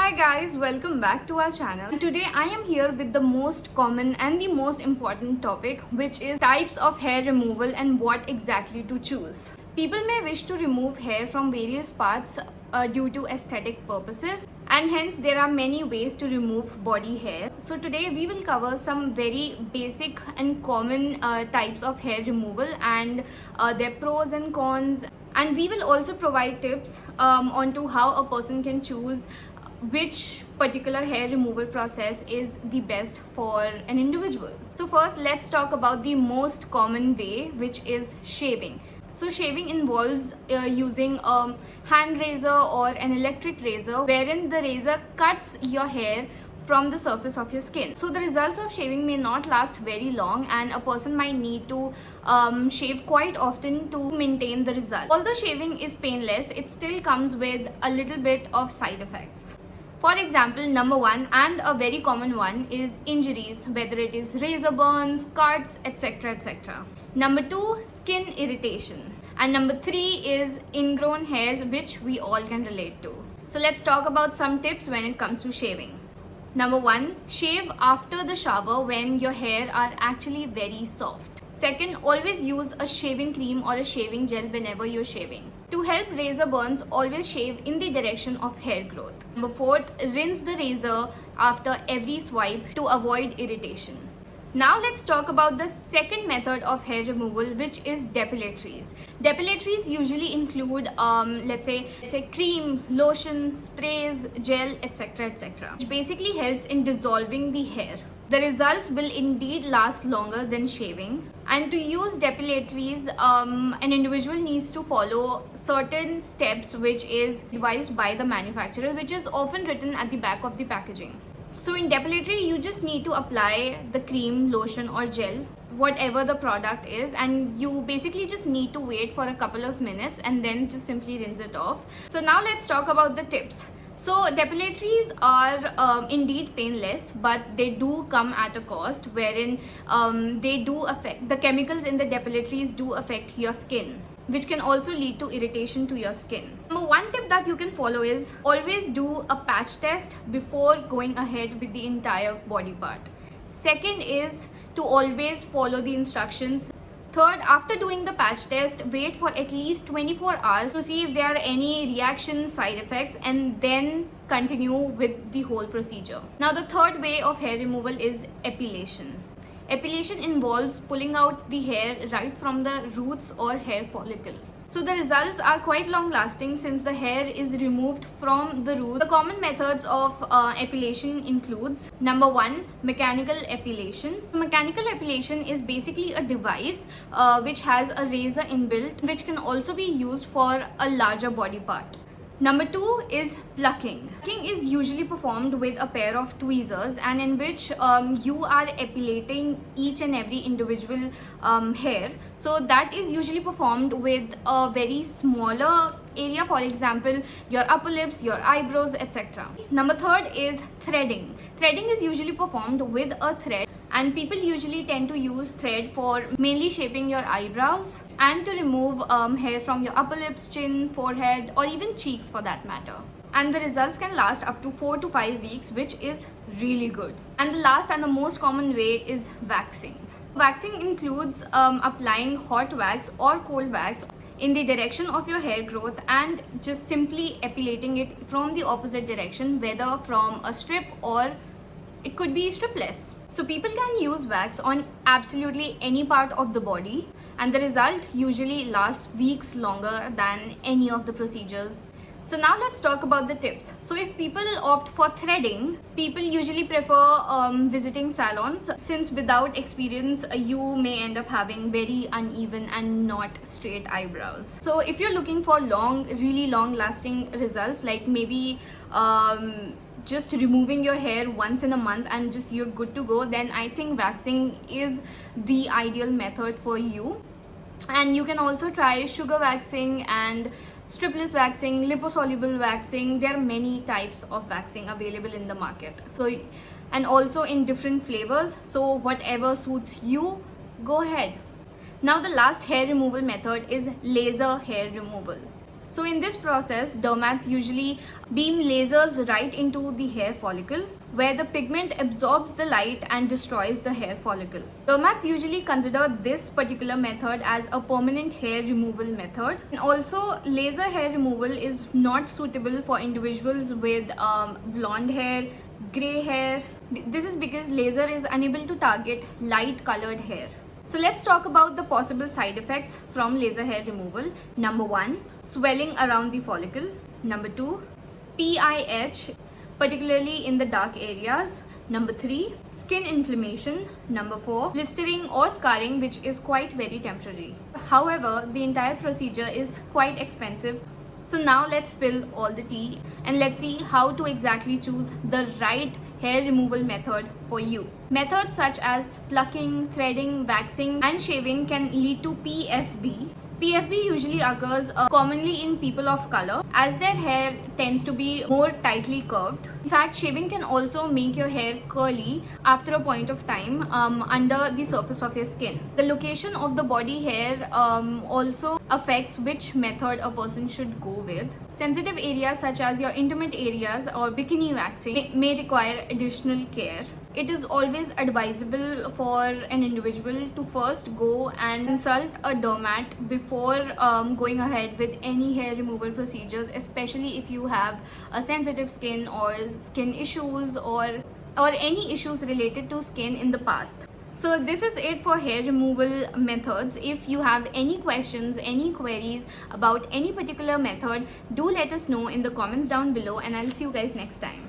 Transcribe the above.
Hi guys, welcome back to our channel. Today I am here with the most common and the most important topic, which is types of hair removal and what exactly to choose. People may wish to remove hair from various parts due to aesthetic purposes, and hence there are many ways to remove body hair. So today we will cover some very basic and common types of hair removal and their pros and cons, and we will also provide tips onto how a person can choose which particular hair removal process is the best for an individual. So first, let's talk about the most common way, which is shaving. So shaving involves using a hand razor or an electric razor, wherein the razor cuts your hair from the surface of your skin. So the results of shaving may not last very long, and a person might need to shave quite often to maintain the result. Although shaving is painless, it still comes with a little bit of side effects. For example, number one, and a very common one, is injuries, whether it is razor burns, cuts, etc. etc. Number two, skin irritation. And number three is ingrown hairs, which we all can relate to. So let's talk about some tips when it comes to shaving. Number one, shave after the shower when your hair are actually very soft. Second, always use a shaving cream or a shaving gel whenever you're shaving. To help razor burns, always shave in the direction of hair growth. Number fourth, rinse the razor after every swipe to avoid irritation. Now let's talk about the second method of hair removal, which is depilatories. Depilatories usually include let's say cream, lotion, sprays, gel, etc. etc. which basically helps in dissolving the hair. The results will indeed last longer than shaving. And to use depilatories, an individual needs to follow certain steps, which is advised by the manufacturer, which is often written at the back of the packaging. So in depilatory, you just need to apply the cream, lotion or gel, whatever the product is, and you basically just need to wait for a couple of minutes and then just simply rinse it off. So now let's talk about the tips. So depilatories are indeed painless, but they do come at a cost, wherein they do affect, the chemicals in the depilatories do affect your skin, which can also lead to irritation to your skin. Number one tip that you can follow is always do a patch test before going ahead with the entire body part. Second is to always follow the instructions. Third, after doing the patch test, wait for at least 24 hours to see if there are any reactions, side effects, and then continue with the whole procedure. Now the third way of hair removal is epilation. Epilation involves pulling out the hair right from the roots or hair follicle. So the results are quite long lasting since the hair is removed from the root. The common methods of epilation includes number one, mechanical epilation. Mechanical epilation is basically a device which has a razor inbuilt, which can also be used for a larger body part. Number two is plucking. Plucking is usually performed with a pair of tweezers, and in which you are epilating each and every individual hair. So that is usually performed with a very smaller area, for example your upper lips, your eyebrows, etc. Number third is threading. Threading is usually performed with a thread, and people usually tend to use thread for mainly shaping your eyebrows and to remove hair from your upper lips, chin, forehead, or even cheeks for that matter. And the results can last up to 4 to 5 weeks, which is really good. And the last and the most common way is waxing. Waxing includes applying hot wax or cold wax in the direction of your hair growth and just simply epilating it from the opposite direction, whether from a strip or it could be stripless. So people can use wax on absolutely any part of the body, and the result usually lasts weeks longer than any of the procedures. So now let's talk about the tips. So if people opt for threading, people usually prefer visiting salons, since without experience you may end up having very uneven and not straight eyebrows. So if you're looking for really long lasting results, like maybe just removing your hair once in a month and just you're good to go, then I think waxing is the ideal method for you. And you can also try sugar waxing and stripless waxing, liposoluble waxing. There are many types of waxing available in the market, so, and also in different flavors. So whatever suits you, go ahead. Now the last hair removal method is laser hair removal. So in this process, dermats usually beam lasers right into the hair follicle, where the pigment absorbs the light and destroys the hair follicle. Dermats usually consider this particular method as a permanent hair removal method. And also, laser hair removal is not suitable for individuals with blonde hair, grey hair. This is because laser is unable to target light colored hair. So let's talk about the possible side effects from laser hair removal. Number 1, swelling around the follicle. Number 2, PIH, particularly in the dark areas. Number 3, skin inflammation. Number 4, blistering or scarring, which is quite very temporary. However, the entire procedure is quite expensive. So now let's spill all the tea and let's see how to exactly choose the right hair removal method for you. Methods such as plucking, threading, waxing and shaving can lead to PFB. PFB usually occurs commonly in people of color as their hair tends to be more tightly curved. In fact, shaving can also make your hair curly after a point of time under the surface of your skin. The location of the body hair also affects which method a person should go with. Sensitive areas such as your intimate areas or bikini waxing may require additional care. It is always advisable for an individual to first go and consult a dermat before going ahead with any hair removal procedures, especially if you have a sensitive skin or skin issues or any issues related to skin in the past. So this is it for hair removal methods. If you have any questions, any queries about any particular method, do let us know in the comments down below and I'll see you guys next time.